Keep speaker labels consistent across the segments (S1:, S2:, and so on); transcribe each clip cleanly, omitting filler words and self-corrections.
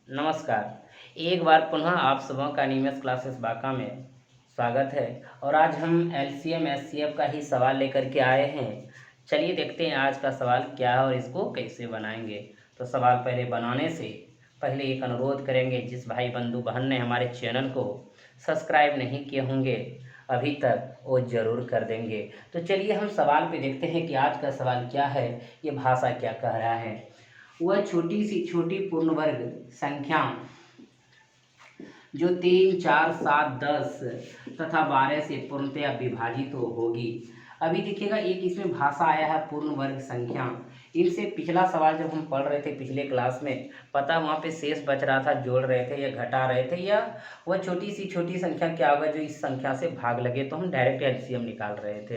S1: नमस्कार। एक बार पुनः आप सबों का नियमित क्लासेस बांका में स्वागत है। और आज हम एलसीएम एचसीएफ का ही सवाल लेकर के आए हैं। चलिए देखते हैं आज का सवाल क्या है और इसको कैसे बनाएंगे। तो सवाल पहले बनाने से पहले एक अनुरोध करेंगे, जिस भाई बंधु बहन ने हमारे चैनल को सब्सक्राइब नहीं किए होंगे अभी तक, वो ज़रूर कर देंगे। तो चलिए हम सवाल पे देखते हैं कि आज का सवाल क्या है, ये भाषा क्या कह रहा है। वह छोटी सी छोटी पूर्ण वर्ग संख्या जो 3, 4, 7, 10 तथा 12 से पूर्णतया विभाजित होगी। अभी देखिएगा, एक इसमें भाषा आया है पूर्ण वर्ग संख्या। इनसे पिछला सवाल जब हम पढ़ रहे थे पिछले क्लास में, पता वहाँ पे शेष बच रहा था, जोड़ रहे थे या घटा रहे थे, या वह छोटी सी छोटी संख्या क्या होगा जो इस संख्या से भाग लगे, तो हम डायरेक्ट एलसीएम निकाल रहे थे।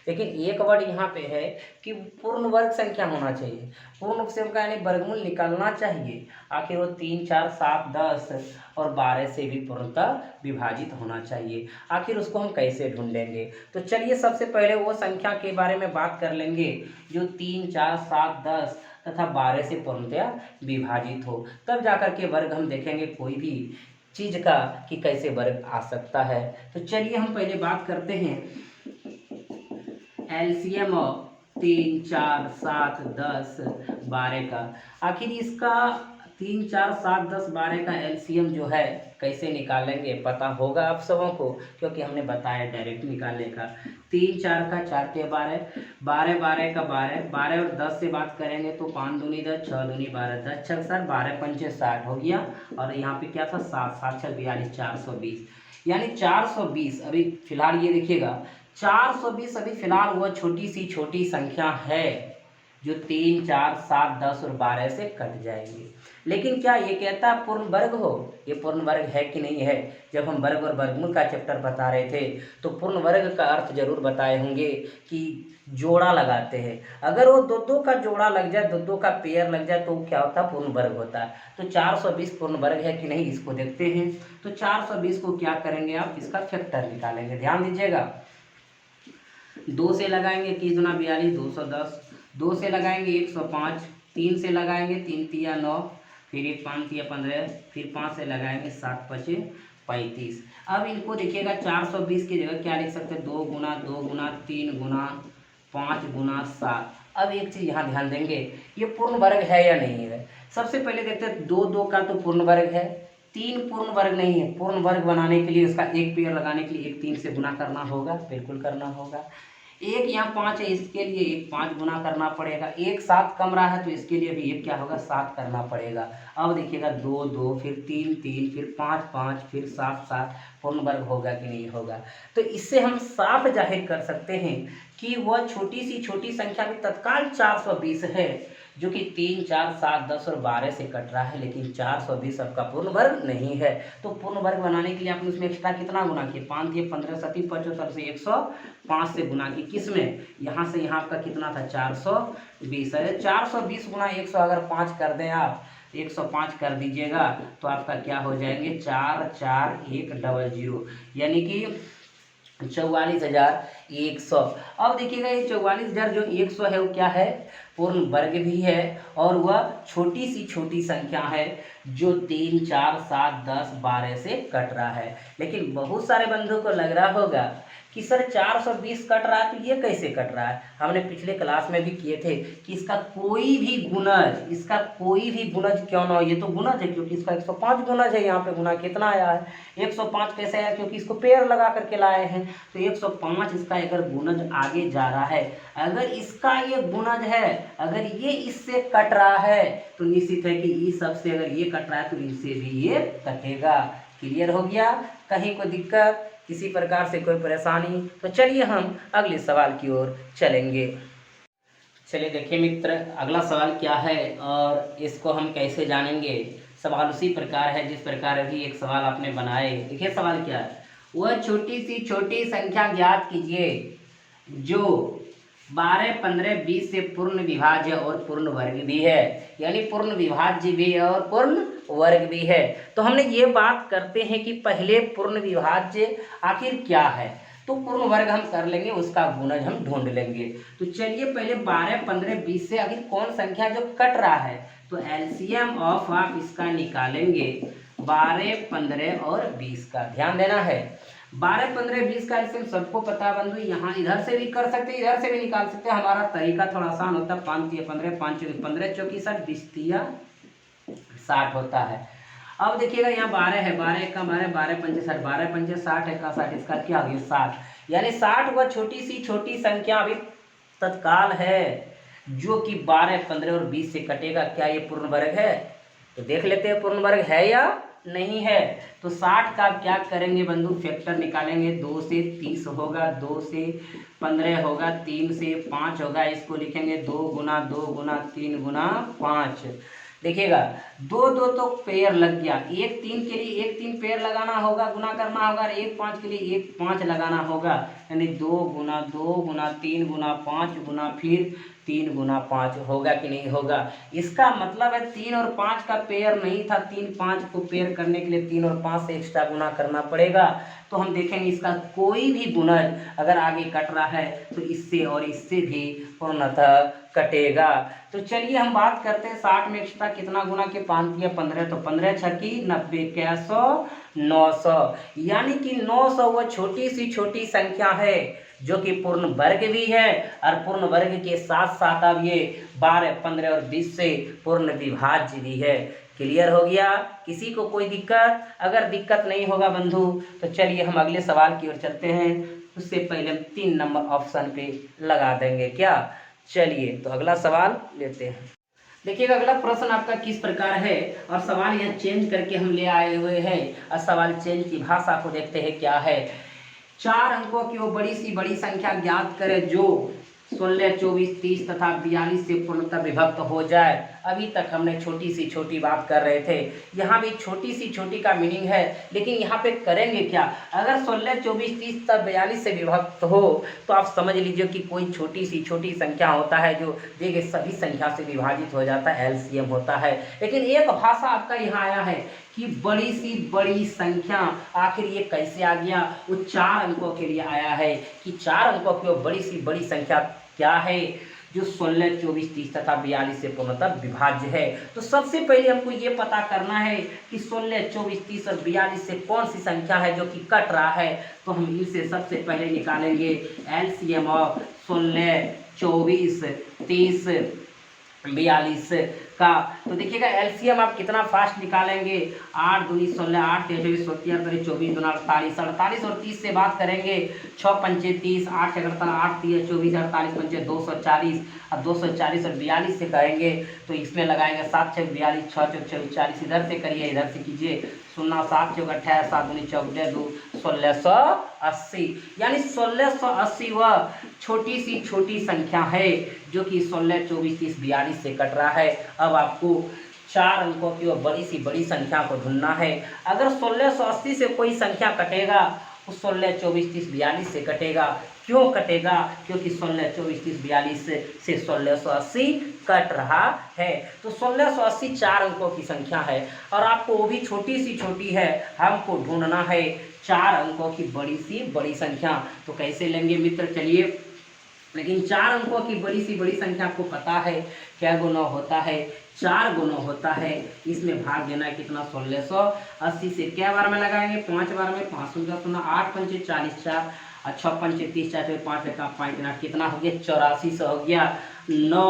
S1: लेकिन एक वर्ड यहाँ पे है कि पूर्ण वर्ग संख्या होना चाहिए, पूर्ण से का यानी वर्गमूल निकालना चाहिए। आखिर वो 3, 4, 7, 10 और 12 से भी पूर्णतः विभाजित होना चाहिए। आखिर उसको हम कैसे ढूंढेंगे? तो चलिए सबसे पहले वो संख्या के बारे में बात कर लेंगे जो 3, 4, 7, 10 तथा 12 से पूर्णतया विभाजित हो। तब जाकर के वर्ग हम देखेंगे कोई भी चीज़ का कि कैसे वर्ग आ सकता है। तो चलिए हम पहले बात करते हैं एलसीएम 3, 4, 7, 10, 12 का। आखिर इसका 3, 4, 7, 10, 12 का एलसीएम जो है कैसे निकालेंगे पता होगा आप सबों को, क्योंकि हमने बताया डायरेक्ट निकालने का। 3, 4 का 4 के 12, 12, 12 का 12, 12 और 10 से बात करेंगे तो 5 दूनी 10, 6 दूनी 12, 10 छक 60, 12 पंचे 60 हो गया। और यहाँ पे क्या था 7, 7 छक 42, 420, यानी 420। अभी फिलहाल ये देखिएगा 420 अभी फिलहाल वह छोटी सी छोटी संख्या है जो 3, 4, 7, 10 और 12 से कट जाएंगे। लेकिन क्या ये कहता है पूर्ण वर्ग हो? ये पूर्ण वर्ग है कि नहीं है? जब हम वर्ग और वर्गमूल का चैप्टर बता रहे थे तो पूर्ण वर्ग का अर्थ जरूर बताए होंगे कि जोड़ा लगाते हैं। अगर वो दो दो का जोड़ा लग जाए, दो दो का पेयर लग जाए, तो क्या होता है? पूर्ण वर्ग होता है। तो 420 पूर्ण वर्ग है कि नहीं, इसको देखते हैं। तो 420 को क्या करेंगे आप? इसका फैक्टर निकालेंगे। ध्यान दीजिएगा, 2 से लगाएंगे 21 दूना 42, 210, 2 से लगाएंगे 105, 3 से लगाएंगे 3 तिया 9, फिर 1 5 तिया 15, फिर 5 से लगाएंगे 7 पचे 35। अब इनको देखिएगा 420 की जगह क्या लिख सकते हैं? 2 गुना 2 गुना 3 गुना 5 गुना 7। अब एक चीज़ यहाँ ध्यान देंगे, ये पूर्ण वर्ग है या नहीं है। सबसे पहले देखते हैं 2 2 का तो पूर्ण वर्ग है, 3 पूर्ण वर्ग नहीं है। पूर्ण वर्ग बनाने के लिए उसका एक पेयर लगाने के लिए एक 3 से गुना करना होगा, बिल्कुल करना होगा। एक यहाँ 5 है, इसके लिए एक 5 गुना करना पड़ेगा। एक 7 कम रहा है तो इसके लिए भी एक क्या होगा? 7 करना पड़ेगा। अब देखिएगा 2 2, फिर 3 3, फिर 5 5, फिर 7 7, पूर्ण वर्ग होगा कि नहीं होगा? तो इससे हम साफ जाहिर कर सकते हैं कि वह छोटी सी छोटी संख्या भी तत्काल 420 है, जो कि 3, 4, 7, 10 और 12 से कट रहा है, लेकिन 420 आपका पूर्ण वर्ग नहीं है। तो पूर्ण वर्ग बनाने के लिए आपने उसमें एक्स्ट्रा कितना गुना किया? 5 दिए 15, 7 75 से 105 से गुना की। किस में? यहाँ से यहाँ आपका कितना था? 420 है। 420 गुना 100 अगर 5 कर दें आप, 105 कर दीजिएगा तो आपका क्या हो जाएंगे? 44100, यानी कि 44,100। अब देखिएगा ये 44,000 जो 100 है वो क्या है? पूर्ण वर्ग भी है और वह छोटी सी छोटी संख्या है जो 3, 4, 7, 10, 12 से कट रहा है। लेकिन बहुत सारे बंधुओं को लग रहा होगा कि सर 420 कट रहा है तो ये कैसे कट रहा है? हमने पिछले क्लास में भी किए थे कि इसका कोई भी गुणज क्यों ना हो, ये तो गुणज है क्योंकि इसका 105 गुणज है। यहाँ पे गुना कितना आया है? 105 कैसे आया? क्योंकि इसको पेयर लगा करके लाए हैं। तो 105 इसका अगर गुणज आगे जा रहा है, अगर इसका ये गुणज है, अगर ये इससे कट रहा है तो निश्चित है कि इस सबसे अगर ये कट रहा है तो इनसे भी ये कटेगा। क्लियर हो गया? कहीं कोई दिक्कत, किसी प्रकार से कोई परेशानी? तो चलिए हम अगले सवाल की ओर चलेंगे। चलिए देखिए मित्र, अगला सवाल क्या है और इसको हम कैसे जानेंगे। सवाल उसी प्रकार है जिस प्रकार अभी एक सवाल आपने बनाए। देखिए सवाल क्या है, वह छोटी सी छोटी संख्या ज्ञात कीजिए जो 12, 15, 20 से पूर्ण विभाज्य और पूर्ण वर्ग भी है। यानी पूर्ण विभाज्य भी है और पूर्ण वर्ग भी है। तो हमने ये बात करते हैं कि पहले पूर्ण विभाज्य आखिर क्या है, तो पूर्ण वर्ग हम कर लेंगे, उसका गुणज हम ढूंढ लेंगे। तो चलिए पहले 12, 15, 20 से आखिर कौन संख्या जो कट रहा है, तो एलसीएम ऑफ आप इसका निकालेंगे 12, 15 और 20 का। ध्यान देना है 12, 15, 20 का एलसीएम सबको पता है बंधु। यहाँ इधर से भी कर सकते हैं, इधर से भी निकाल सकते हैं। हमारा तरीका थोड़ा आसान होता है। 5 तिया 15, 5 चौकी 15, चौकी 60, 20 तिया 60 होता है। अब देखिएगा यहाँ 12 है, 12 का 12, 12 पंचे 60, 12 पंचे 60 है का 60, इसका क्या हो गया 60। यानी 60 वह छोटी सी छोटी संख्या अभी तत्काल है जो कि 12, 15 और 20 से कटेगा। क्या ये पूर्ण वर्ग है? तो देख लेते हैं पूर्ण वर्ग है या नहीं है। तो 60 का क्या करेंगे बंधु, फैक्टर निकालेंगे। 2 से 30 होगा, 2 से 15 होगा, 3 से 5 होगा। इसको लिखेंगे 2 गुना 2 गुना 3 गुना 5। देखिएगा 2 2 तो पेयर लग गया। 1 3 के लिए 1 3 पेयर लगाना होगा, गुना करना होगा। और 1 5 के लिए 1 5 लगाना होगा। यानी 2 गुना 2 गुना 3 गुना 5 गुना फिर 3 गुना 5 होगा कि नहीं होगा। इसका मतलब है 3 और 5 का पेयर नहीं था। 3 5 को पेयर करने के लिए 3 और 5 से एक्स्ट्रा गुना करना पड़ेगा। तो हम देखेंगे इसका कोई भी गुणज अगर आगे कट रहा है तो इससे और इससे भी पूर्णतः कटेगा। तो चलिए हम बात करते हैं 60 में एक्स्ट्रा कितना गुना के 5 या 15, तो 15 छकी 90, क्या 100 900। यानी कि 900 वह छोटी सी छोटी संख्या है जो कि पूर्ण वर्ग भी है और पूर्ण वर्ग के साथ साथ अब ये 12, 15 और 20 से पूर्ण विभाज्य भी है। क्लियर हो गया? किसी को कोई दिक्कत? अगर दिक्कत नहीं होगा बंधु तो चलिए हम अगले सवाल की ओर चलते हैं। उससे पहले हम 3 नंबर ऑप्शन पे लगा देंगे क्या। चलिए तो अगला सवाल लेते हैं। देखिएगा अगला प्रश्न आपका किस प्रकार है और सवाल यह चेंज करके हम ले आए हुए हैं। और सवाल चेंज की भाषा को देखते हैं क्या है। 4 अंकों की वो बड़ी सी बड़ी संख्या ज्ञात करें जो 16, 24, 30 तथा 42 से पूर्णतः विभक्त हो जाए। अभी तक हमने छोटी सी छोटी बात कर रहे थे। यहाँ भी छोटी सी छोटी का मीनिंग है, लेकिन यहाँ पे करेंगे क्या। अगर 16, 24, 30 तक 42 से विभक्त हो तो आप समझ लीजिए कि कोई छोटी सी छोटी संख्या होता है जो देखिए सभी संख्या से विभाजित हो जाता है, एलसीएम होता है। लेकिन एक भाषा आपका यहाँ आया है कि बड़ी सी बड़ी संख्या, आखिर ये कैसे आ गया। वो 4 अंकों के लिए आया है कि 4 अंकों की वो बड़ी सी बड़ी संख्या क्या है जो 16, 24, 30 तथा 42 से पूर्णतः विभाज्य है। तो सबसे पहले हमको ये पता करना है कि 16, 24, 30 और 42 से कौन सी संख्या है जो कि कट रहा है। तो हम इनसे सबसे पहले निकालेंगे एलसीएम ऑफ 16, 24, 30, 42 का। तो देखिएगा एलसीएम आप कितना फास्ट निकालेंगे। 8 दूनी 16, 8 23 24, 24 दूना 48, 48 और 30 से बात करेंगे। 6 पंचे 30, 8 अगरतला 8 3 24, 48 पंचे 240 और 240 और 42 से करेंगे तो इसमें लगाएंगे 7 6 42, 6 चौक 40। इधर से करिए, इधर से कीजिए। 0 7 चौक 28, 7 दूनी 14 2 1680। यानी 1680 वह छोटी सी छोटी संख्या है जो कि 16, 24, 30, 42 से कट रहा है। अब आपको 4 अंकों की वह बड़ी सी बड़ी संख्या को ढूंढना है। अगर 1680 से कोई संख्या कटेगा तो 16, 24, 30, 42 से कटेगा। क्यों कटेगा? क्योंकि 16, 24, 30, 42 से 1680 कट रहा है। तो 1680 4 अंकों की संख्या है और आपको वो भी छोटी सी छोटी है। हमको ढूंढना है 4 अंकों की बड़ी सी बड़ी संख्या। तो कैसे लेंगे मित्र, चलिए। लेकिन 4 अंकों की बड़ी सी बड़ी संख्या आपको पता है क्या गुना होता है, 4 गुना होता है। इसमें भाग देना है कितना, 1680 से क्या बार में लगाएंगे, 5 बार में। 5 का 8 पंचे 40, 4 और 6 पंचे 30, 4 5 का 5 8 कितना हो गया, 8400 हो गया। 9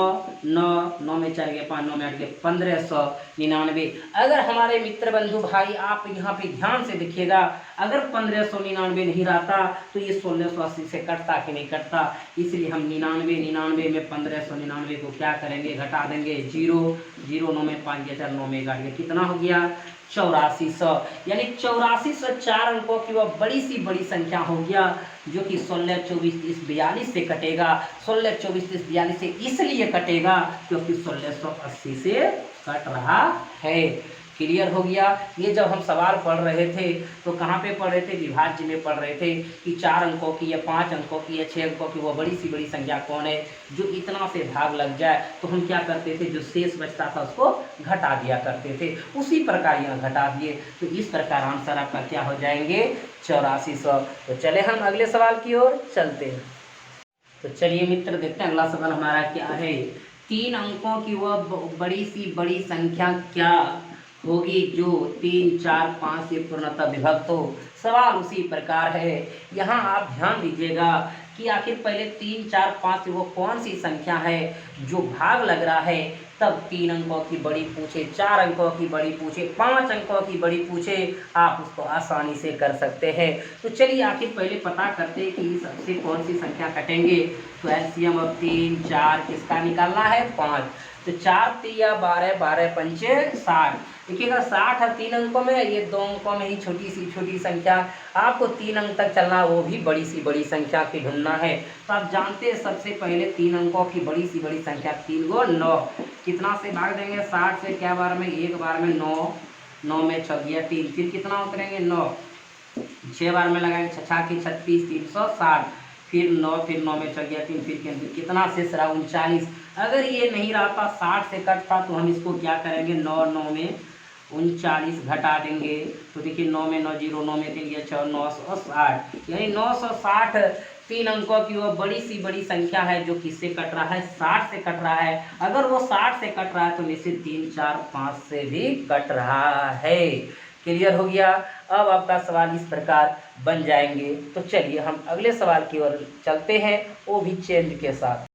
S1: 9 9 में 4 गया 5, 9 में 8 गया 1599। अगर हमारे मित्र बंधु भाई आप यहाँ पे ध्यान से देखिएगा, अगर 1599 नहीं रहता तो ये 1680 से कटता कि नहीं कटता। इसलिए हम 99 में 1599 को क्या करेंगे, घटा देंगे। 0 0 9 में 5 गया 4, 9 में 1 गया, कितना हो गया 8400। यानी 8400 4 अंकों की वह बड़ी सी बड़ी संख्या हो गया जो कि 16, 24, 30, 42 से कटेगा। 16, 24, 30, 42 से इसलिए कटेगा क्योंकि 1680 से कट रहा है। क्लियर हो गया। ये जब हम सवाल पढ़ रहे थे तो कहाँ पे पढ़ रहे थे, विभाज्य में पढ़ रहे थे कि 4 अंकों की या 5 अंकों की या 6 अंकों की वो बड़ी सी बड़ी संख्या कौन है जो इतना से भाग लग जाए। तो हम क्या करते थे, जो शेष बचता था उसको घटा दिया करते थे। उसी प्रकार यहाँ घटा दिए तो इस प्रकार आंसर आपका क्या हो जाएंगे, 8400। तो चले हम अगले सवाल की ओर चलते हैं। तो चलिए मित्र देखते हैं अगला सवाल हमारा क्या है। तीन अंकों की वह बड़ी सी बड़ी संख्या क्या होगी जो 3, 4, 5 से पूर्णतः विभक्त हो। सवाल उसी प्रकार है। यहाँ आप ध्यान दीजिएगा कि आखिर पहले 3, 4, 5 से वो कौन सी संख्या है जो भाग लग रहा है, तब 3 अंकों की बड़ी पूछे, 4 अंकों की बड़ी पूछे, 5 अंकों की बड़ी पूछे, आप उसको आसानी से कर सकते हैं। तो चलिए आखिर पहले पता करते हैं कि सबसे कौन सी संख्या कटेंगे। तो एलसीएम अब 3, 4 किसका निकालना है, 5। तो 4 तिया 12, 12 पंचे 60। देखिएगा 60 है 3 अंकों में, ये 2 अंकों में ही छोटी सी छोटी संख्या। आपको 3 अंक तक चलना, वो भी बड़ी सी बड़ी संख्या की ढूंढना है। तो आप जानते हैं सबसे पहले 3 अंकों की बड़ी सी बड़ी संख्या 3 को 9 कितना से भाग देंगे, 60 से क्या बार में, एक बार में 9, 9 में 6 गया 3, फिर कितना उतरेंगे 9, 6 बार में लगाएंगे 6 की 36, 360, फिर 9, फिर 9 में 6 गया 3, फिर कितना शेष रहा 39। अगर ये नहीं रहता 60 से कटता तो हम इसको क्या करेंगे, 9, 9 में 39 घटा देंगे। तो देखिए 9 में 9 0, 9 में 3 गया 6, 960, यानी 960 3 अंकों की वो बड़ी सी बड़ी संख्या है जो किससे कट रहा है, 60 से कट रहा है। अगर वो 60 से कट रहा है तो निश्चित 3, 4, 5 से भी कट रहा है। क्लियर हो गया। अब आपका सवाल इस प्रकार बन जाएंगे। तो चलिए हम अगले सवाल की ओर चलते हैं, वो भी चेंज के साथ।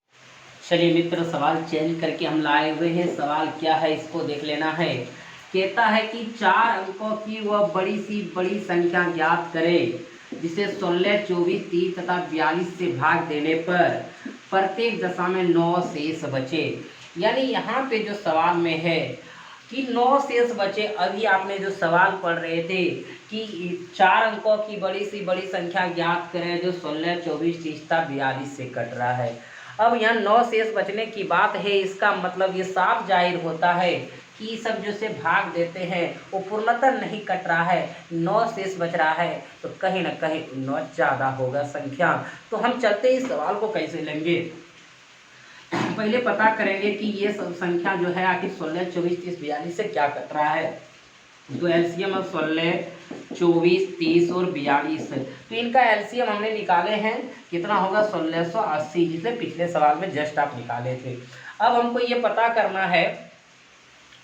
S1: चलिए मित्र, सवाल चेंज करके हम लाए हुए हैं। सवाल क्या है इसको देख लेना है। कहता है कि 4 अंकों की वह बड़ी सी बड़ी संख्या ज्ञात करें जिसे 16, 24, 30 तथा 42 से भाग देने पर प्रत्येक दशा में 9 शेष बचे। यानी यहाँ पे जो सवाल में है कि 9 शेष बचे। अभी आपने जो सवाल पढ़ रहे थे कि 4 अंकों की बड़ी सी बड़ी संख्या ज्ञात करें जो 16, 24, 30 तथा 42 से कट रहा है। अब यहाँ 9 शेष बचने की बात है। इसका मतलब ये साफ जाहिर होता है कि सब जो से भाग देते हैं वो पूर्णतः नहीं कट रहा है, 9 शेष बच रहा है। तो कहीं ना कहीं 9 ज़्यादा होगा संख्या। तो हम चलते इस सवाल को कैसे लेंगे, पहले पता करेंगे कि ये सब संख्या जो है आखिर 16, 24, 30, 42 से क्या कट रहा है। तो एलसीएम अब 16, 24, 30 और 42 है। तो इनका एलसीएम हमने निकाले हैं, कितना होगा 1680, जिसे पिछले सवाल में जस्ट आप निकाले थे। अब हमको ये पता करना है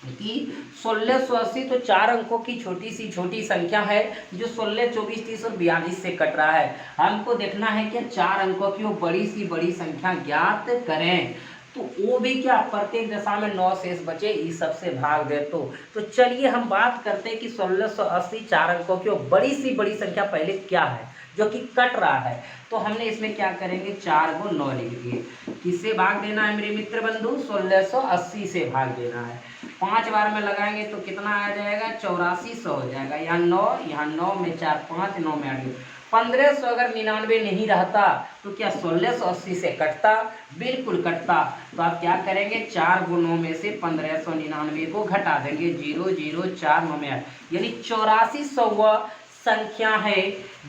S1: कि 1680 तो 4 अंकों की छोटी सी छोटी संख्या है जो 16, 24, 30 और 42 से कट रहा है। हमको देखना है कि 4 अंकों की वो बड़ी सी बड़ी संख्या ज्ञात करें। तो वो भी क्या, प्रत्येक दशा में 9 शेष बचे, इस सबसे भाग दे। तो चलिए हम बात करते हैं कि 1680 4 अंकों की वो बड़ी सी बड़ी संख्या पहले क्या है जो कि कट रहा है। तो हमने इसमें क्या करेंगे, 4 को 9 लिख दिए। किससे भाग देना है मेरे मित्र बंधु, 1680 से भाग देना है। 5 बार में लगाएंगे तो कितना आ जाएगा, 8400 हो जाएगा। यहाँ 9, यहाँ 9 में 4, 5, 9 में 8, 1500। अगर 99 नहीं रहता तो क्या 1680 से कटता, बिल्कुल कटता। तो आप क्या करेंगे, 4 को 9 में से 1599 को घटा देंगे, 0, 0, 4, 9 में 8, यानी 8400 संख्या है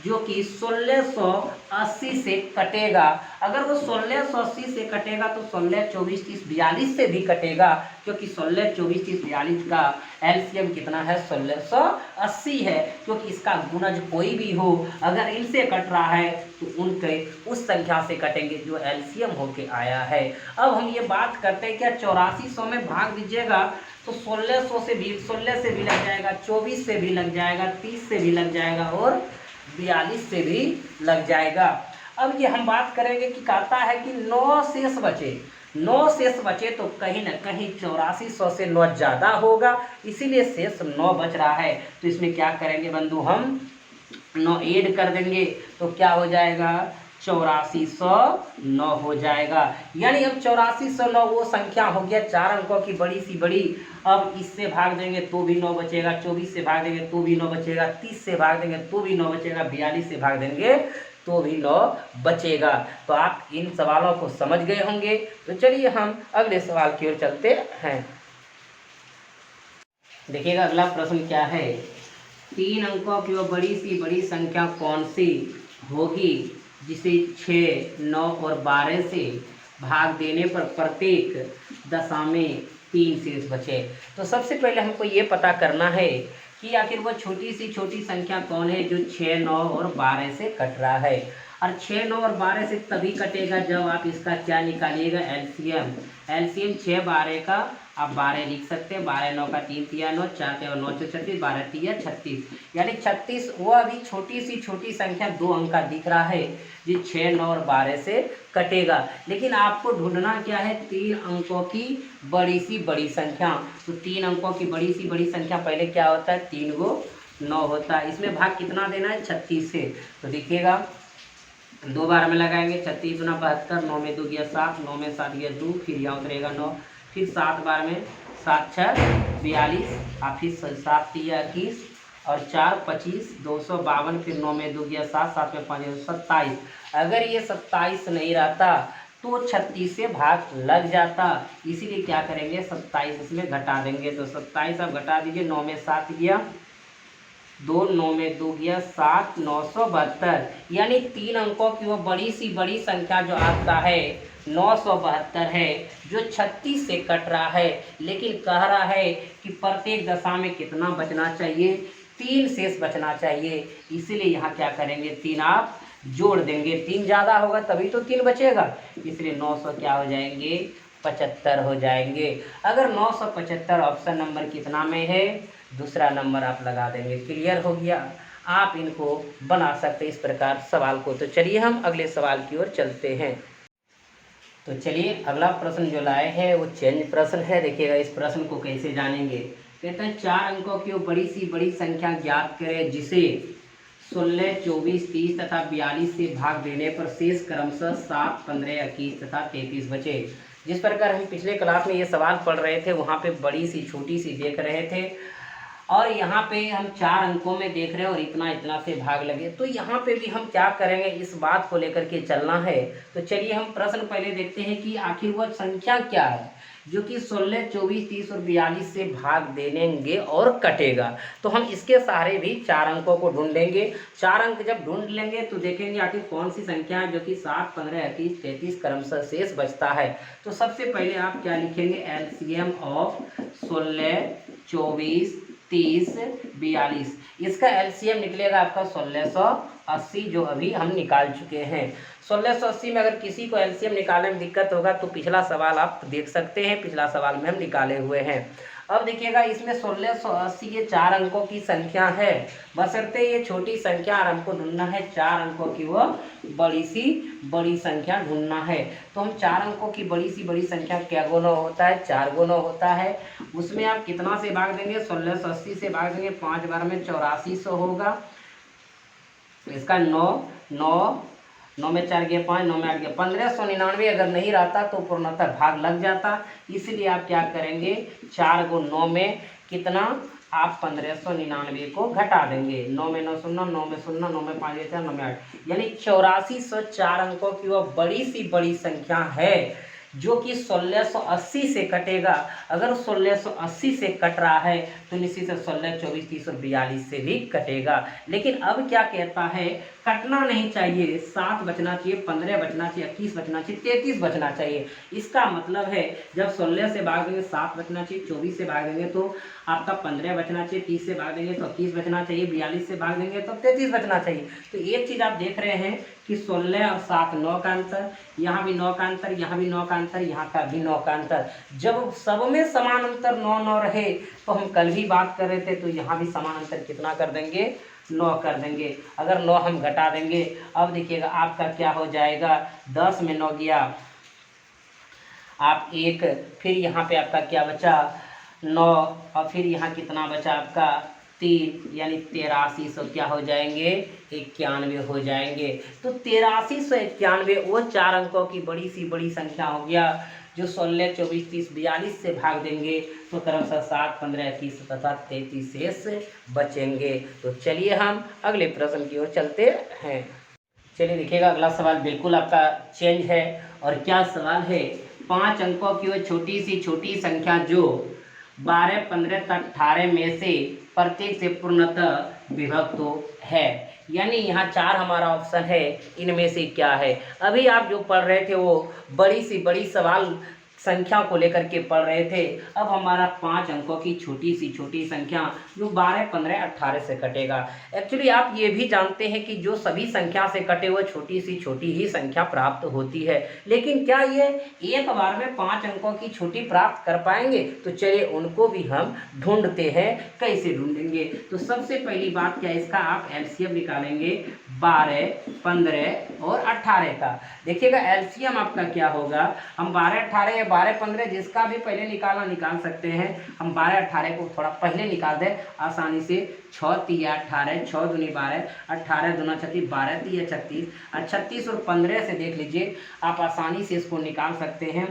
S1: जो कि 1680 से कटेगा। अगर वो 1680 से कटेगा तो 16, 24, 30, 42 से भी कटेगा, क्योंकि 16, 24, 30, 42 का एलसीएम कितना है, 1680 है। क्योंकि इसका गुणज कोई भी हो, अगर इनसे कट रहा है तो उनके उस संख्या से कटेंगे जो एलसीएम होके आया है। अब हम ये बात करते हैं, क्या 8400 में भाग दीजिएगा तो 1600 से भी, 16 से भी लग जाएगा, 24 से भी लग जाएगा, 30 से भी लग जाएगा और 42 से भी लग जाएगा। अब ये हम बात करेंगे कि कहता है कि 9 शेष बचे, 9 शेष बचे तो कहीं ना कहीं 8400 से 9 ज़्यादा होगा, इसीलिए शेष 9 बच रहा है। तो इसमें क्या करेंगे बंधु, हम 9 ऐड कर देंगे तो क्या हो जाएगा, 8409 हो जाएगा। यानी अब 8409 वो संख्या हो गया 4 अंकों की बड़ी सी बड़ी। अब इससे भाग देंगे तो भी 9 बचेगा, 24 से भाग देंगे तो भी 9 बचेगा, 30 से भाग देंगे तो भी 9 बचेगा, 42 से भाग देंगे तो भी 9 बचेगा। तो आप इन सवालों को समझ गए होंगे। तो चलिए हम अगले सवाल की ओर चलते हैं। देखिएगा अगला प्रश्न क्या है, 3 अंकों की वो बड़ी सी बड़ी संख्या कौन सी होगी जिसे 6, 9 और 12 से भाग देने पर प्रत्येक दशा में 3 शेष बचे। तो सबसे पहले हमको ये पता करना है कि आखिर वो छोटी सी छोटी संख्या कौन है जो 6, 9 और 12 से कट रहा है। और 6, 9 और 12 से तभी कटेगा जब आप इसका क्या निकालिएगा, एलसीएम। एलसीएम 6 12 का आप 12 लिख सकते हैं, 12 9 का 3 तिया 9, 4 तिया 9 से 36, 12 तिया 36, यानी 36। वो अभी छोटी संख्या 2 अंक का दिख रहा है जी, 6, 9 और 12 से कटेगा। लेकिन आपको ढूंढना क्या है, 3 अंकों की बड़ी सी बड़ी संख्या। तो 3 अंकों की बड़ी सी बड़ी संख्या पहले क्या होता है, 3 गो 9 होता है। इसमें भाग कितना देना है, 36 से। तो देखिएगा 2 बार में लगाएंगे, 36 गुना 72, 9 में 2 गया 7, 9 में 7 गया 2, फिर यहाँ उतरेगा 9, फिर 7 बार में 7 6 42, और फिर 7 3 21 और 4 25, 252, फिर 9 में 2 गया 7, 7 में 5 27। अगर ये 27 नहीं रहता तो 36 से भाग लग जाता, इसीलिए क्या करेंगे, 27 इसमें घटा देंगे। तो 27 आप घटा दीजिए, 9 में 7 गया 2, 9 में 2 गया 7, 972, यानी 3 अंकों की वो बड़ी सी बड़ी संख्या जो आपका है 972 है, जो 36 से कट रहा है। लेकिन कह रहा है कि प्रत्येक दशा में कितना बचना चाहिए, 3 शेष बचना चाहिए। इसीलिए यहाँ क्या करेंगे, 3 आप जोड़ देंगे, 3 ज़्यादा होगा तभी तो 3 बचेगा, इसलिए 900 क्या हो जाएंगे, 75 हो जाएंगे। अगर 975 ऑप्शन नंबर कितना में है, दूसरा नंबर आप लगा देंगे। क्लियर हो गया, आप इनको बना सकते इस प्रकार सवाल को। तो चलिए हम अगले सवाल की ओर चलते हैं। तो चलिए अगला प्रश्न जो लाए हैं वो चेंज प्रश्न है। देखिएगा इस प्रश्न को कैसे जानेंगे। कहते हैं 4 अंकों की वो बड़ी सी बड़ी संख्या ज्ञात करें जिसे 16, 24, 30 तथा 42 से भाग देने पर शेष क्रमशः 7, 15, 21 तथा 33 बचे। जिस प्रकार हम पिछले क्लास में ये सवाल पढ़ रहे थे, वहाँ पे बड़ी सी छोटी सी देख रहे थे, और यहाँ पे हम 4 अंकों में देख रहे हैं और इतना इतना से भाग लगे। तो यहाँ पे भी हम क्या करेंगे, इस बात को लेकर के चलना है। तो चलिए हम प्रश्न पहले देखते हैं कि आखिर वह संख्या क्या है जो कि 16, 24, 30 और 42 से भाग देंगे और कटेगा। तो हम इसके सहारे भी 4 अंकों को ढूंढेंगे। 4 अंक जब ढूंढ लेंगे तो देखेंगे आखिर कौन सी संख्या है जो कि 7, 15, 21, 33 क्रमशः शेष बचता है। तो सबसे पहले आप क्या लिखेंगे, एलसीएम ऑफ 16, 24, 30, 42। इसका एलसीएम निकलेगा आपका 1680, जो अभी हम निकाल चुके हैं। 1680 में अगर किसी को एलसीएम निकालने में दिक्कत होगा तो पिछला सवाल आप देख सकते हैं, पिछला सवाल में हम निकाले हुए हैं। अब देखिएगा इसमें 1680 ये 4 अंकों की संख्या है, बशर्ते ये छोटी संख्या और हमको ढूंढना है 4 अंकों की वो बड़ी सी बड़ी संख्या ढूंढना है। तो हम 4 अंकों की बड़ी सी बड़ी संख्या क्या गुना होता है, 4 गुना होता है। उसमें आप कितना से भाग देंगे, 1680 से भाग देंगे, 5 बार में 8400 होगा। इसका 9 में 4 गया 5, 9 में 8 गया 1599। अगर नहीं रहता तो पूर्णतः भाग लग जाता, इसलिए आप क्या करेंगे, 4 को 9 में कितना, आप 1599 को घटा देंगे। 9 में 9 शून्य, 9 में शून्य, 9 में 5 4, 9 में 8, यानी 8404 अंकों की वह बड़ी सी बड़ी संख्या है जो कि 1680 से कटेगा। अगर 1680 से कट रहा है तो निश्चित से 16, 24, 30 और 42 से भी कटेगा। लेकिन अब क्या कहता है, कटना नहीं चाहिए, 7 बचना चाहिए, 15 बचना चाहिए, 21 बचना चाहिए, 33 बचना चाहिए। इसका मतलब है जब 16 से भाग देंगे 7 बचना चाहिए, 24 से भाग देंगे तो आपका 15 बचना चाहिए, 30 से भाग देंगे तो 21 बचना चाहिए, 42 से भाग देंगे तो 33 बचना चाहिए। तो एक चीज़ आप देख रहे हैं कि 16 और 7 9 का अंतर, यहाँ भी 9 का अंतर, यहाँ भी 9 का अंतर, यहाँ का भी 9 का अंतर। जब सब में समान अंतर 9 9 रहे तो हम कल भी बात कर रहे थे, तो यहाँ भी समान अंतर कितना कर देंगे, 9 कर देंगे। अगर 9 हम घटा देंगे, अब देखिएगा आपका क्या हो जाएगा, 10 में 9 गया आप 1, फिर यहाँ पे आपका क्या बचा 9, और फिर यहाँ कितना बचा आपका 3, यानी 8300 क्या हो जाएंगे, 91 हो जाएंगे। तो 8391 वो 4 अंकों की बड़ी सी बड़ी संख्या हो गया जो 16, 24, 30, 42 से भाग देंगे तो क्रमशः 7, 15, 21 तथा 33 शेष बचेंगे। तो चलिए हम अगले प्रश्न की ओर चलते हैं। चलिए देखिएगा अगला सवाल बिल्कुल आपका चेंज है। और क्या सवाल है, 5 अंकों की वो छोटी सी छोटी संख्या जो 12, 15 तक 18 में से प्रत्येक से पूर्णतः विभक्त है। यानी यहाँ 4 हमारा ऑप्शन है, इनमें से क्या है। अभी आप जो पढ़ रहे थे वो बड़ी सी बड़ी संख्या को लेकर के पढ़ रहे थे। अब हमारा 5 अंकों की छोटी सी छोटी संख्या जो 12, 15, 18 से कटेगा। एक्चुअली आप ये भी जानते हैं कि जो सभी संख्या से कटे हुए छोटी सी छोटी ही संख्या प्राप्त होती है, लेकिन क्या ये एक बार में 5 अंकों की छोटी प्राप्त कर पाएंगे? तो चलिए उनको भी हम ढूंढते हैं। कैसे ढूंढेंगे? तो सबसे पहली बात क्या, इसका आप एलसीएम निकालेंगे 12, 15 और 18 का। देखिएगा एलसीएम आपका क्या होगा, हम 12, 18 या 12, 15 जिसका भी पहले निकाल सकते हैं। हम 12, 18 को थोड़ा पहले निकाल दें आसानी से। 6 तिया 18, 6 दूनी 12, 18 दूना 36, 12 तिया 36, 36 और 15 से देख लीजिए आप आसानी से इसको निकाल सकते हैं।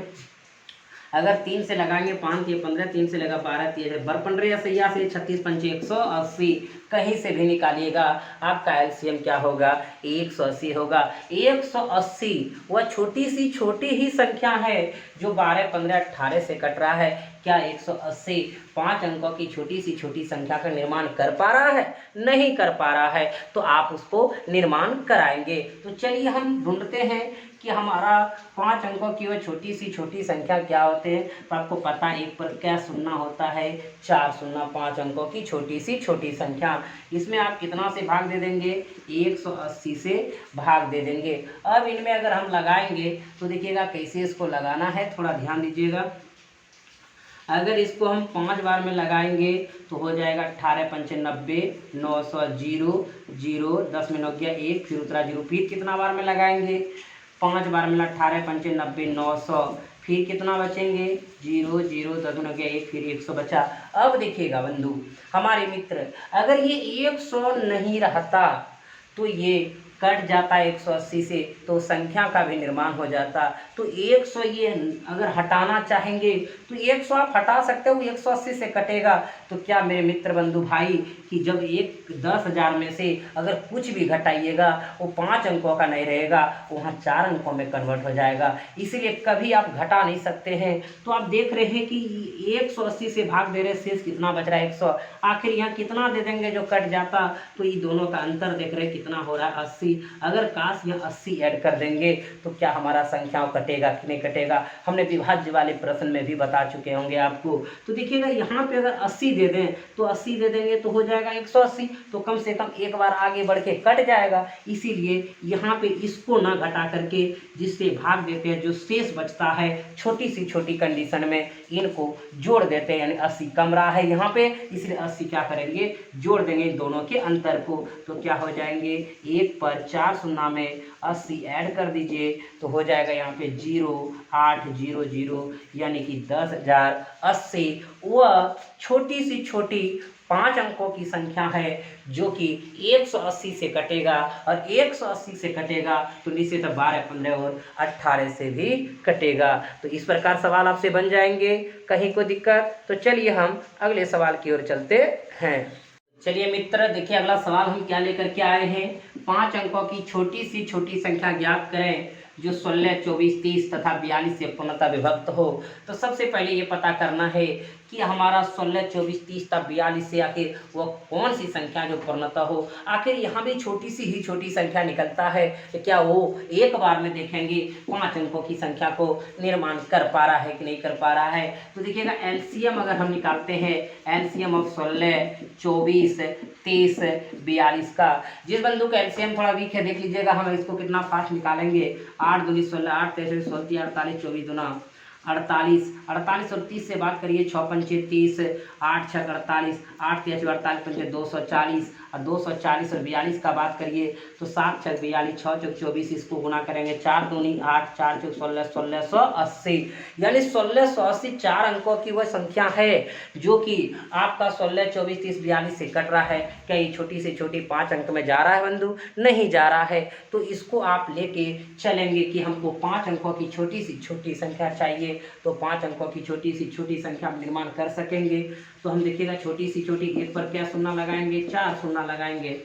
S1: अगर 3 से लगाएंगे 5 तिया 15, 3 से लगा 12 तिया 15 या सैया से 36 पंचे 180, कहीं से भी निकालिएगा आपका एलसीएम क्या होगा, 180 होगा। 180 वह छोटी सी छोटी ही संख्या है जो 12, 15, 18 से कट रहा है। क्या 180 5 अंकों की छोटी सी छोटी संख्या का निर्माण कर पा रहा है? नहीं कर पा रहा है, तो आप उसको निर्माण कराएंगे। तो चलिए हम ढूंढते हैं कि हमारा 5 अंकों की वह छोटी सी छोटी संख्या क्या होते हैं। तो आपको पता है एक पर क्या शून्य होता है, 4 शून्य 5 अंकों की छोटी सी छोटी संख्या। इसमें आप कितना से भाग दे देंगे, 180 से भाग दे देंगे। अब इनमें अगर हम लगाएंगे तो देखिएगा कैसे इसको लगाना है, थोड़ा ध्यान दीजिएगा। अगर इसको हम 5 बार में लगाएंगे तो हो जाएगा 18 पंचे 90, 900 0 0, 10 में 9 गया 1, फिर उतरा 0। फिर कितना बार में लगाएंगे, 5 बार में 18 पंचे 90, 900, फिर कितना बचेंगे 0 0, 10 में 9 गया 1, फिर 100 बचा। अब देखिएगा बंधु हमारे मित्र, अगर ये 100 नहीं रहता तो ये कट जाता 180 से, तो संख्या का भी निर्माण हो जाता। तो 100 ये अगर हटाना चाहेंगे तो 100 आप हटा सकते हो, 180 से कटेगा। तो क्या मेरे मित्र बंधु भाई कि जब 10,000 में से अगर कुछ भी घटाइएगा वो 5 अंकों का नहीं रहेगा, वहाँ 4 अंकों में कन्वर्ट हो जाएगा। इसीलिए कभी आप घटा नहीं सकते हैं। तो आप देख रहे हैं कि 180 से भाग दे रहे, शेष कितना बच रहा है 100। आखिर यहाँ कितना दे देंगे जो कट जाता, तो ये दोनों का अंतर देख रहे हैं कितना हो रहा है 80। अगर काश यहाँ 80 ऐड कर देंगे तो क्या हमारा संख्याओं कटेगा कि नहीं कटेगा, हमने विभाज्य वाले प्रश्न में भी बता चुके होंगे आपको। तो देखिएगा यहाँ पे अगर 80 दे दें तो 80 दे देंगे तो हो जाएगा 180, तो कम से कम एक बार आगे बढ़ के कट जाएगा। इसीलिए यहाँ पे इसको ना घटा करके जिससे भाग देते हैं, जो शेष बचता है छोटी सी छोटी कंडीशन में इनको जोड़ देते हैं। यानी 80 कम रहा है यहाँ पे, इसलिए 80 क्या करेंगे, जोड़ देंगे इन दोनों के अंतर को। तो क्या हो जाएंगे, 1 पर 4 शून्य में 80 ऐड कर दीजिए तो हो जाएगा यहाँ पे 0800, यानी कि 10,080 वह छोटी सी छोटी 5 अंकों की संख्या है जो कि 180 से कटेगा। और 180 से कटेगा तो निश्चित 12, 15 और 18 से भी कटेगा। तो इस प्रकार सवाल आपसे बन जाएंगे, कहीं कोई दिक्कत? तो चलिए हम अगले सवाल की ओर चलते हैं। चलिए मित्र देखिए अगला सवाल हम क्या लेकर के आए हैं, 5 अंकों की छोटी सी छोटी संख्या ज्ञात करें जो 16, 24, 30 तथा 42 से पूर्णतः विभक्त हो। तो सबसे पहले ये पता करना है कि हमारा 16, 24, 30 तथा 42 से आखिर वह कौन सी संख्या जो पूर्णतः हो। आखिर यहाँ भी छोटी सी ही छोटी संख्या निकलता है, तो क्या वो एक बार में देखेंगे 5 अंकों की संख्या को निर्माण कर पा रहा है कि नहीं कर पा रहा है। तो देखिएगा एलसीएम अगर हम निकालते हैं, एलसीएम ऑफ 16, 24, 30, 42 का, जिस बंधु का एलसीएम थोड़ा वीक है देख लीजिएगा हम इसको कितना फास्ट निकालेंगे। 8 दूनी 16, 8 तेईस 16, 48, 24 दूना 48, 48 और 30 से बात करिए, 6 पंचे 30, 8 छः 48, 8 तिया 48 पंचे 240, और 240 और 42 का बात करिए तो 7 छः 42, 6 चौक 24, इसको गुना करेंगे 4 दूनी 8, 4 चौक 16, 1680, यानी 1680 4 अंकों की वह संख्या है जो कि आपका 16, 24, 30, 42 से कट रहा है। क्या ये छोटी से छोटी 5 अंक में जा रहा है बंधु? नहीं जा रहा है। तो इसको आप लेके चलेंगे कि हमको 5 अंकों की छोटी सी छोटी संख्या चाहिए, तो 5 अंकों की छोटी सी छोटी संख्या निर्माण कर सकेंगे। तो हम देखिएगा छोटी सी छोटी, एक पर क्या शून्य लगाएंगे, 4 शून्य लगाएंगे।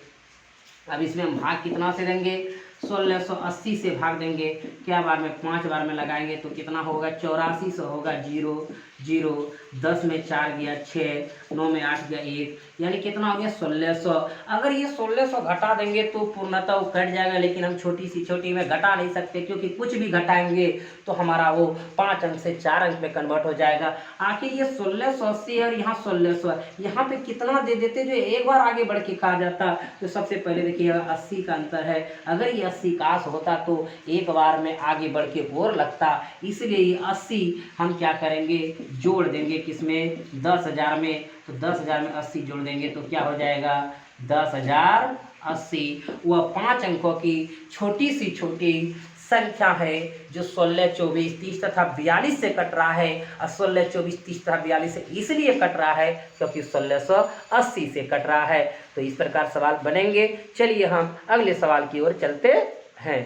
S1: अब इसमें हम भाग कितना से देंगे, 1680 से भाग देंगे। क्या बार में, 5 बार में लगाएंगे तो कितना होगा, 8400 होगा। 0 0, 10 में 4 गया 6, 9 में 8 गया 1, यानी कितना हो गया 1600। अगर ये 1600 घटा देंगे तो पूर्णतः वो कट जाएगा, लेकिन हम छोटी सी छोटी में घटा नहीं सकते, क्योंकि कुछ भी घटाएंगे तो हमारा वो 5 अंक से 4 अंक में कन्वर्ट हो जाएगा। आखिर ये 1680 है और यहाँ 1600 है, यहाँ पे कितना दे देते जो एक बार आगे बढ़ के कहा जाता। तो सबसे पहले देखिए 80 का अंतर है, अगर ये 80 काश होता तो एक बार में आगे बढ़ के और लगता, इसलिए ये 80 हम क्या करेंगे जोड़ देंगे किसमें 10,000 में। तो 10,000 में 80 जोड़ देंगे तो क्या हो जाएगा 10,080। वह 5 अंकों की छोटी सी छोटी संख्या है जो 16, 24, 30 तथा 42 से कट रहा है। और 16, 24, 30 तथा 42 से इसलिए कट रहा है क्योंकि 1680 से कट रहा है। तो इस प्रकार सवाल बनेंगे। चलिए हम अगले सवाल की ओर चलते हैं।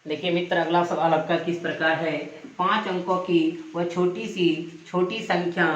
S1: देखिए मित्र, अगला सवाल आपका किस प्रकार है। 5 अंकों की वह छोटी सी छोटी संख्या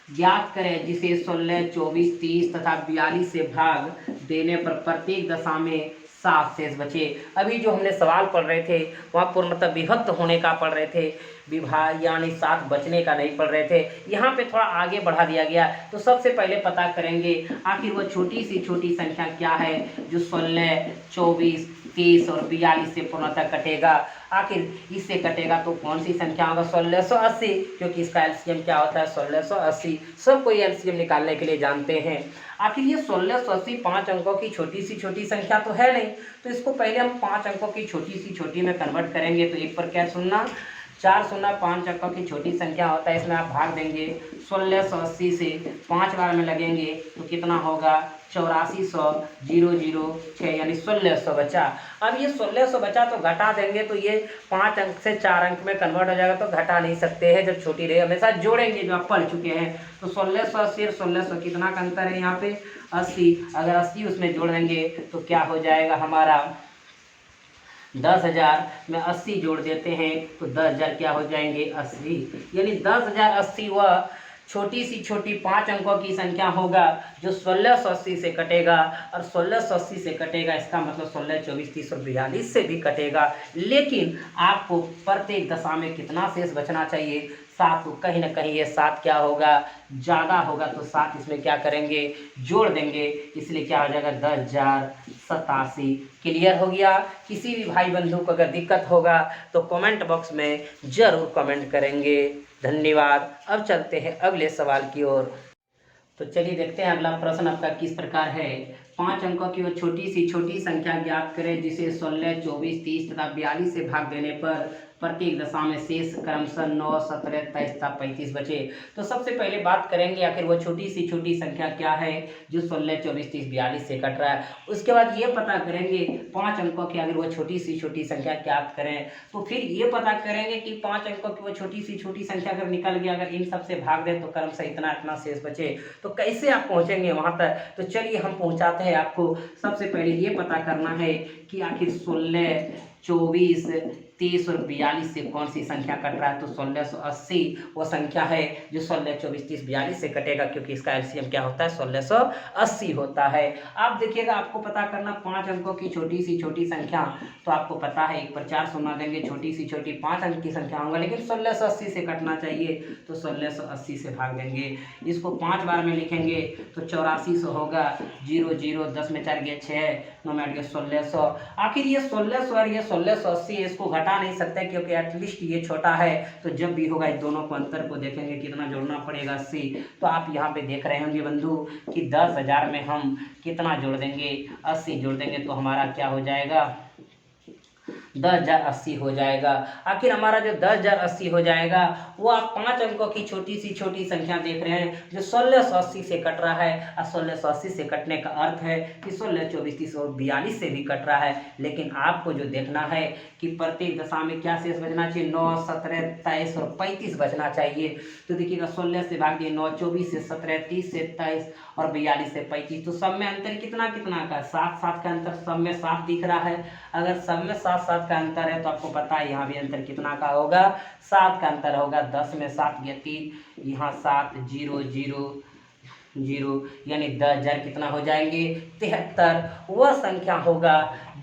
S1: ज्ञात करें जिसे 16, 24, 30 तथा 42 से भाग देने पर प्रत्येक दशा में 7 शेष बचे। अभी जो हमने सवाल पढ़ रहे थे वहाँ पूर्णतः विभक्त होने का पढ़ रहे थे, विभाग यानी 7 बचने का नहीं पढ़ रहे थे। यहाँ पे थोड़ा आगे बढ़ा दिया गया। तो सबसे पहले पता करेंगे आखिर वो छोटी सी छोटी संख्या क्या है जो 16, 24, 30 और 42 से पूर्णतः कटेगा। आखिर इससे कटेगा तो कौन सी संख्या होगा 1680, क्योंकि इसका एलसीएम क्या होता है 1680। सब कोई एलसीएम निकालने के लिए जानते हैं। आखिर ये 1680 5 अंकों की छोटी सी छोटी संख्या तो है नहीं, तो इसको पहले हम 5 अंकों की छोटी सी छोटी में कन्वर्ट करेंगे। तो एक पर क्या सुनना 4 शून्य 5 अंकों की छोटी संख्या होता है, इसमें आप भाग देंगे 1680 से 5 बार में लगेंगे तो कितना होगा 8400 यानी 1600 बचा। अब ये 1600 बचा तो घटा देंगे तो ये 5 अंक से 4 अंक में कन्वर्ट हो जाएगा, तो घटा नहीं सकते हैं। जब छोटी रहे हमेशा जोड़ेंगे जो आप पढ़ चुके हैं। तो 1680 और 1600 कितना का अंतर है यहाँ पे 80। अगर 80 उसमें जोड़ देंगे तो क्या हो जाएगा हमारा 10,000 में 80 जोड़ देते हैं तो 10,000 क्या हो जाएंगे 80, यानी 10,080 वह छोटी सी छोटी 5 अंकों की संख्या होगा जो 1680 से कटेगा। और 1680 से कटेगा इसका मतलब 16, 24, 30 और 42 से भी कटेगा। लेकिन आपको प्रत्येक दशा में कितना शेष बचना चाहिए 7। तो कहीं ना कहीं ये 7 क्या होगा ज़्यादा होगा, तो 7 इसमें क्या करेंगे जोड़ देंगे, इसलिए क्या हो जाएगा 10,087। क्लियर हो गया। किसी भी भाई बंधु को अगर दिक्कत होगा तो कमेंट बॉक्स में ज़रूर कमेंट करेंगे। धन्यवाद। अब चलते हैं अगले सवाल की ओर। तो चलिए देखते हैं अगला प्रश्न आपका किस प्रकार है। 5 अंकों की वो छोटी सी छोटी संख्या ज्ञात करें जिसे 16, 24, 30 तथा 42 से भाग देने पर प्रत्येक दशा में शेष क्रमशः 9, 17, 23 तथा 35 बचे। तो सबसे पहले बात करेंगे आखिर वो छोटी सी छोटी संख्या क्या है जो 16, 24, 30, 42 से कट रहा है। उसके बाद ये पता करेंगे 5 अंकों की अगर वो छोटी सी छोटी संख्या ज्ञात करें, तो फिर ये पता करेंगे कि 5 अंकों की वो छोटी सी छोटी संख्या अगर निकल गया, अगर इन सब से भाग दें तो क्रमशः इतना इतना शेष बचे। तो कैसे आप पहुँचेंगे वहाँ तक, तो चलिए हम पहुँचाते हैं आपको। सबसे पहले ये पता करना है कि आखिर 16, 24, 30 और 42 से कौन सी संख्या कट रहा है। तो 1680 वो संख्या है जो 16, 24, 30, 42 से कटेगा, क्योंकि इसका एलसीएम क्या होता है 1680 होता है। आप देखिएगा आपको पता करना 5 अंकों की छोटी सी छोटी संख्या, तो आपको पता है एक पर 4 शून्य देंगे, छोटी सी छोटी 5 अंक की संख्या होगा, लेकिन 1680 से कटना चाहिए तो 1680 से भाग देंगे। इसको 5 बार में लिखेंगे तो 8400 होगा। 0 0 10 में 4 गया 6, 9 में 8 गया 1600। आखिर ये 1600 और ये 1680 इसको घटा नहीं सकते क्योंकि एटलीस्ट ये छोटा है। तो जब भी होगा इन दोनों को अंतर को देखेंगे कितना जोड़ना पड़ेगा 80। तो आप यहाँ पे देख रहे होंगे बंधु कि 10,000 में हम कितना जोड़ देंगे 80 जोड़ देंगे तो हमारा क्या हो जाएगा 10,080 हो जाएगा। आखिर हमारा जो 10,080 हो जाएगा वो आप 5 अंकों की छोटी सी छोटी संख्या देख रहे हैं जो 1680 से कट रहा है। और 1680 से कटने का अर्थ है कि 16, 24, 30 और 42 से भी कट रहा है। लेकिन आपको जो देखना है कि प्रत्येक दशा में क्या शेष बचना चाहिए 9, 17, 23 और 35 बचना चाहिए। तो देखिएगा 16 से भाग दिए 9, 24 से 17, 30 से 23 और 42 से 35। तो सब में अंतर कितना कितना का 7 7 का अंतर सब में 7 दिख रहा है। अगर सब में 7 7 का अंतर है तो आपको पता है यहाँ भी अंतर कितना का होगा 7 का अंतर होगा। 10 में 7 गया 3, यहाँ 7 0 0 जीरो, यानी 10,000 कितना हो जाएंगे 73। वह संख्या होगा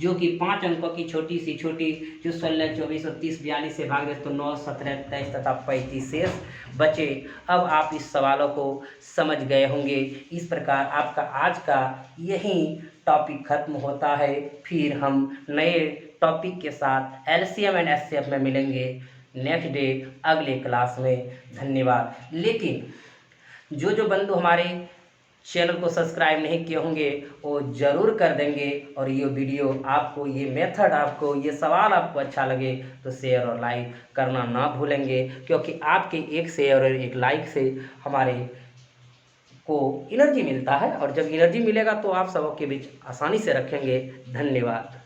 S1: जो कि 5 अंकों की छोटी सी छोटी, जो 16, 24 और 30, 42 से भाग दे तो 9, 17, 23 तथा 35 शेष बचे। अब आप इस सवालों को समझ गए होंगे। इस प्रकार आपका आज का यही टॉपिक खत्म होता है। फिर हम नए टॉपिक के साथ एलसीएम एंड एचसीएफ में मिलेंगे नेक्स्ट डे अगले क्लास में। धन्यवाद। लेकिन जो जो बंधु हमारे चैनल को सब्सक्राइब नहीं किए होंगे वो ज़रूर कर देंगे, और ये वीडियो आपको, ये मेथड आपको, ये सवाल आपको अच्छा लगे तो शेयर और लाइक करना ना भूलेंगे, क्योंकि आपके एक शेयर और एक लाइक से हमारे को एनर्जी मिलता है, और जब एनर्जी मिलेगा तो आप सबों के बीच आसानी से रखेंगे। धन्यवाद।